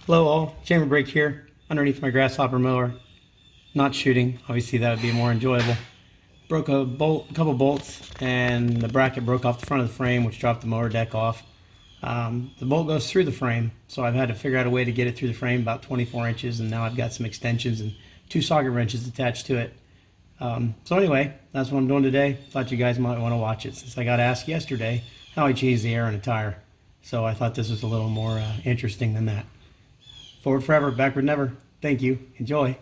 Hello all, chamber break here, underneath my Grasshopper mower. Not shooting, obviously that would be more enjoyable. Broke a couple bolts, and the bracket broke off the front of the frame, which dropped the mower deck off. The bolt goes through the frame, so I've had to figure out a way to get it through the frame about 24 inches, and now I've got some extensions and 2 socket wrenches attached to it. So anyway, that's what I'm doing today. Thought you guys might want to watch it, since I got asked yesterday how I changed the air in a tire. So I thought this was a little more interesting than that. Forward forever, backward never. Thank you. Enjoy.